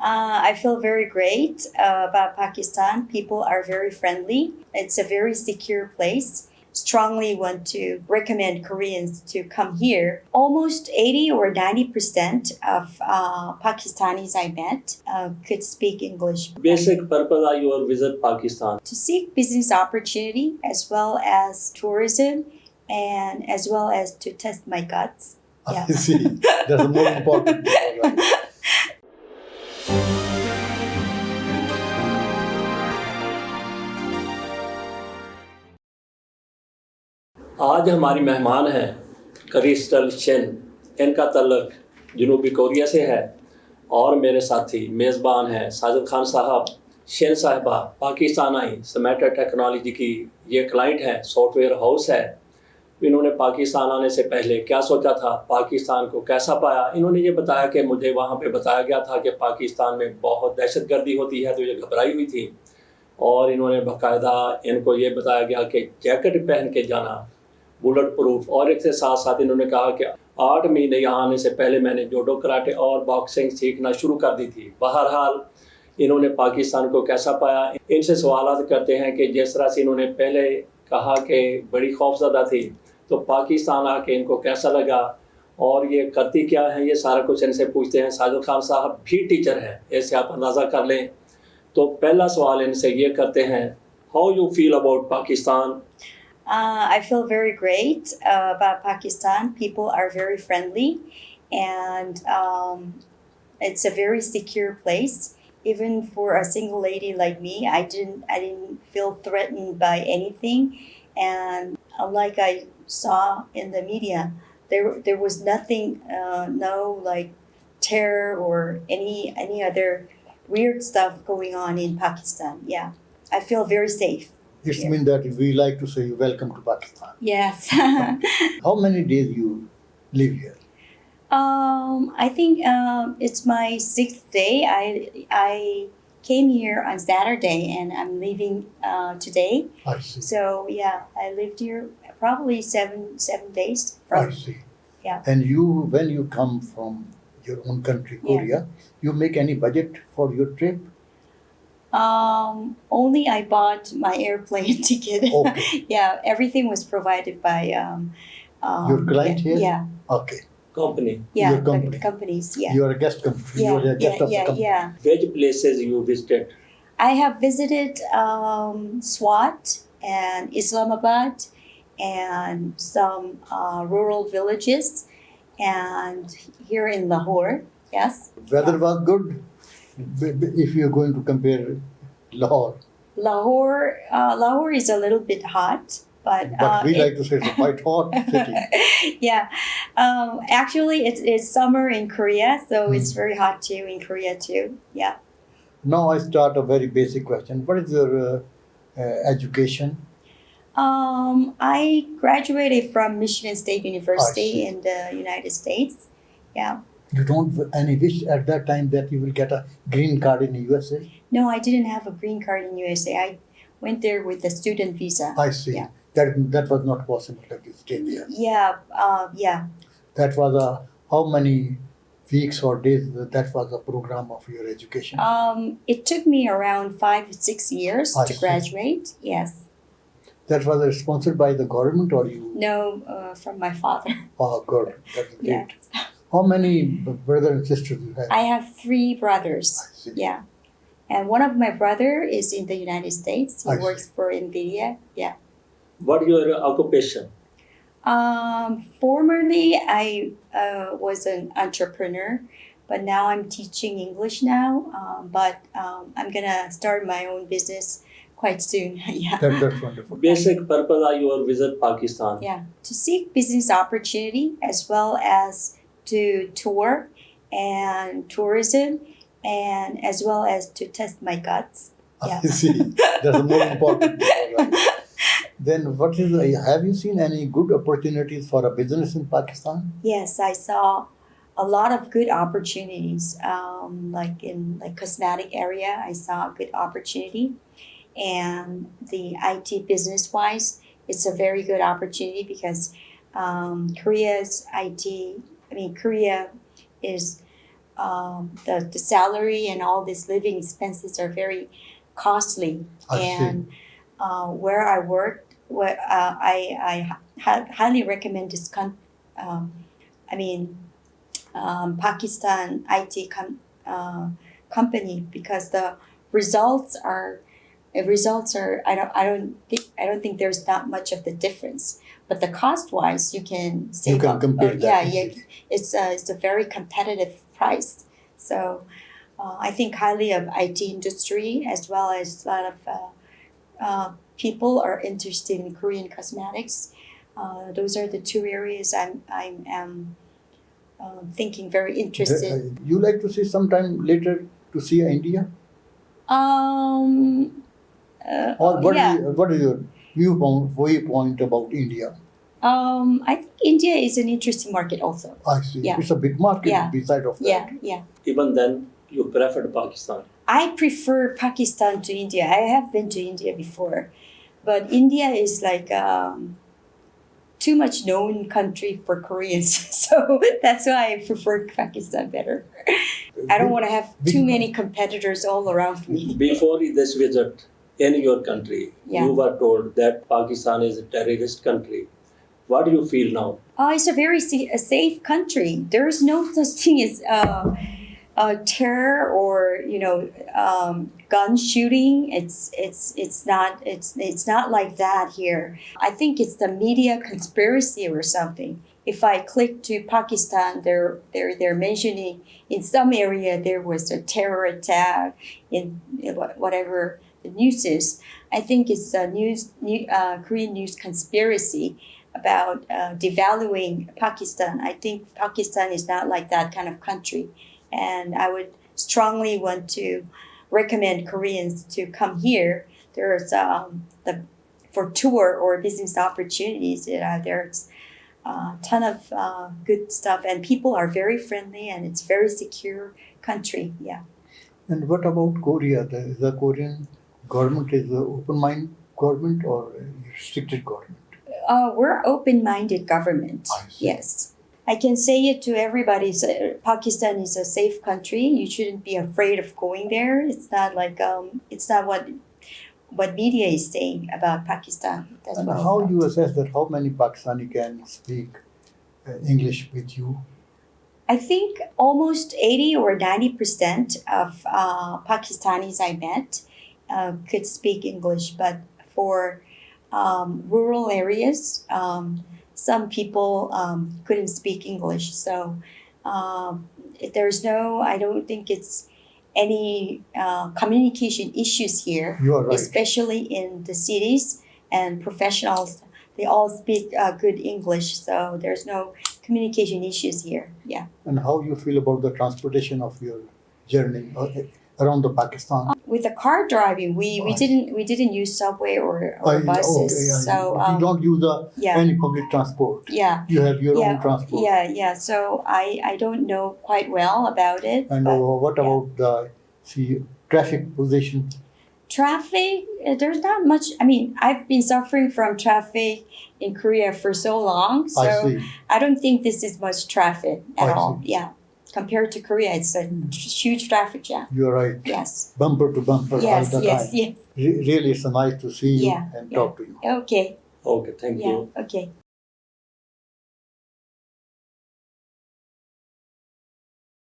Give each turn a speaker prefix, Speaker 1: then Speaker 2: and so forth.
Speaker 1: I feel very great about Pakistan. People are very friendly. It's a very secure place. Strongly want to recommend Koreans to come here. Almost 80 or 90% of Pakistanis I met could speak English.
Speaker 2: Basic purpose of your visit Pakistan?
Speaker 1: To seek business opportunity as well as tourism and as well as to test my guts. Yeah.
Speaker 3: I see. That's the more important thing, right?
Speaker 2: آج ہماری مہمان ہیں crystal شن. ان کا تعلق جنوبی Korea سے ہے اور میرے ساتھی میزبان ہیں ساجد خان صاحب. شن صاحبہ پاکستان آئی. سمیٹر ٹیکنالوجی کی یہ کلائنٹ ہے, سافٹ ویئر ہاؤس ہے. انہوں نے پاکستان آنے سے پہلے کیا سوچا تھا, پاکستان کو کیسا پایا. انہوں نے یہ بتایا کہ مجھے وہاں پہ بتایا گیا تھا کہ پاکستان میں بہت دہشت گردی ہوتی ہے, تو یہ گھبرائی ہوئی تھی. اور انہوں نے باقاعدہ ان کو یہ بتایا گیا کہ جیکٹ پہن کے جانا, بلٹ پروف. اور اس کے ساتھ ساتھ انہوں نے کہا کہ 8 مہینے یہاں آنے سے پہلے میں نے جوڈو کراٹے اور باکسنگ سیکھنا شروع کر دی تھی. بہرحال انہوں نے پاکستان کو کیسا پایا, ان سے سوالات کرتے ہیں کہ جس طرح سے انہوں نے پہلے کہا کہ بڑی خوفزدہ تھی, تو پاکستان آ کے ان کو کیسا لگا اور یہ کرتی کیا ہے, یہ سارا کچھ ان سے پوچھتے ہیں. ساجد خان صاحب بھی ٹیچر ہیں, ایسے آپ اندازہ کر لیں. تو پہلا سوال ان سے یہ کرتے ہیں, how you feel about Pakistan?
Speaker 1: I feel very great about Pakistan. People are very friendly, and it's a very secure place. Even for a single lady like me, I didn't feel threatened by anything. And like I saw in the media, there was nothing, no like terror or any other weird stuff going on in Pakistan. Yeah, I feel very safe.
Speaker 3: It means that we like to say welcome to Pakistan.
Speaker 1: Yes.
Speaker 3: How many days you live here?
Speaker 1: I think it's my 6th day. I came here on Saturday and I'm leaving today.
Speaker 3: I see.
Speaker 1: So yeah, I lived here probably seven days.
Speaker 3: I see.
Speaker 1: Yeah.
Speaker 3: And when you come from your own country, Korea, you make any budget for your trip?
Speaker 1: Only I bought my airplane ticket.
Speaker 3: Okay.
Speaker 1: Yeah, everything was provided by
Speaker 3: your client here?
Speaker 1: Yeah.
Speaker 3: Okay.
Speaker 2: Company?
Speaker 1: Yeah,
Speaker 3: Your company.
Speaker 1: the companies. Yeah.
Speaker 3: You are a guest company.
Speaker 1: Yeah,
Speaker 3: You are a guest of the company.
Speaker 1: yeah.
Speaker 2: Which places you visited?
Speaker 1: I have visited Swat and Islamabad and some rural villages and here in Lahore. Yes.
Speaker 3: Weather was good if you are going to compare Lahore.
Speaker 1: Lahore is a little bit hot, but
Speaker 3: we like to say it's a quite hot city.
Speaker 1: Yeah. Actually, it's summer in Korea, so it's very hot too in Korea too. Yeah.
Speaker 3: Now I start a very basic question. What is your education?
Speaker 1: I graduated from Michigan State University in the United States. Yeah.
Speaker 3: You don't any wish at that time that you will get a green card in the USA?
Speaker 1: No, I didn't have a green card in USA. I went there with a student visa.
Speaker 3: I see.
Speaker 1: Yeah.
Speaker 3: That was not possible that you stay there.
Speaker 1: Yeah.
Speaker 3: That was how many weeks or days that was the program of your education?
Speaker 1: It took me around 5 to 6 years to graduate. Yes.
Speaker 3: That was sponsored by the government or you?
Speaker 1: No, from my father.
Speaker 3: Oh, good. That's great.
Speaker 1: Yes.
Speaker 3: How many brothers and sisters do you have?
Speaker 1: I have 3 brothers.
Speaker 3: I see.
Speaker 1: Yeah. And one of my brother is in the United States. He works for NVIDIA. Yeah.
Speaker 2: What is your occupation?
Speaker 1: Formerly, I was an entrepreneur, but now I'm teaching English now. But I'm going to start my own business quite soon. Yeah.
Speaker 3: That's wonderful.
Speaker 2: Basic purpose of your visit Pakistan?
Speaker 1: Yeah. To seek business opportunity as well as to tour and tourism and as well as to test my guts. Yeah.
Speaker 3: I see. That's the more important thing. Right? Then have you seen any good opportunities for a business in Pakistan?
Speaker 1: Yes, I saw a lot of good opportunities. Like in cosmetic area, I saw a good opportunity. And the IT business wise, it's a very good opportunity because Korea is the salary and all these living expenses are very costly. And where I worked, I highly recommend this Pakistan IT company, because the results are I don't think there's that much of the difference, but the cost wise you can save.
Speaker 3: You can compare that.
Speaker 1: It's a very competitive price. So I think highly of IT industry, as well as a lot of people are interested in Korean cosmetics. Those are the two areas I'm thinking very interested.
Speaker 3: You like to see sometime later to see India? Or what is your viewpoint about India?
Speaker 1: I think India is an interesting market also.
Speaker 3: I see. Yeah. It's a big market beside of that.
Speaker 1: Yeah.
Speaker 2: Even then, you preferred Pakistan.
Speaker 1: I prefer Pakistan to India. I have been to India before, but India is like too much known country for Koreans, so that's why I prefer Pakistan better. I don't want to have too many competitors all around me.
Speaker 2: Before this visit in your country, you were told that Pakistan is a terrorist country. What do you feel now?
Speaker 1: It's a very safe country. There is no such thing as terror or gun shooting. It's not like that here. I think it's the media conspiracy or something. If I click to Pakistan, they're mentioning in some area there was a terror attack in whatever the news is. I think it's a Korean news conspiracy about devaluing Pakistan. I think Pakistan is not like that kind of country, and I would strongly want to recommend Koreans to come here. There's for tour or business opportunities. There's a ton of good stuff, and people are very friendly, and it's very secure country. Yeah.
Speaker 3: And what about Korea? The Korean government is an open-minded government or a restricted government?
Speaker 1: We're open-minded government. Yes. I can say it to everybody. Pakistan is a safe country. You shouldn't be afraid of going there. It's not like it's not what media is saying about Pakistan. That's
Speaker 3: and
Speaker 1: what
Speaker 3: how you assess that? How many Pakistani can speak English with you?
Speaker 1: I think almost 80 or 90% of Pakistanis I met could speak English, but for rural areas, some people couldn't speak English. So I don't think it's any communication issues here.
Speaker 3: You are right.
Speaker 1: Especially in the cities, and professionals, they all speak good English. So there's no communication issues here. Yeah.
Speaker 3: And how you feel about the transportation of your journey around the Pakistan?
Speaker 1: With the car driving, we didn't use subway or buses. So
Speaker 3: you don't use any public transport.
Speaker 1: Yeah.
Speaker 3: You have your own transport.
Speaker 1: Yeah. So I don't know quite well about it.
Speaker 3: And what about the traffic position?
Speaker 1: Traffic, there's not much. I've been suffering from traffic in Korea for so long, so I don't think this is much traffic at all. Yeah. Compared to Korea, it's a huge traffic jam.
Speaker 3: You're right.
Speaker 1: Yes.
Speaker 3: Bumper to bumper all the time.
Speaker 1: Yes.
Speaker 3: Really, it's nice to see you and talk to you.
Speaker 1: Okay.
Speaker 2: Okay, thank you.
Speaker 1: Okay.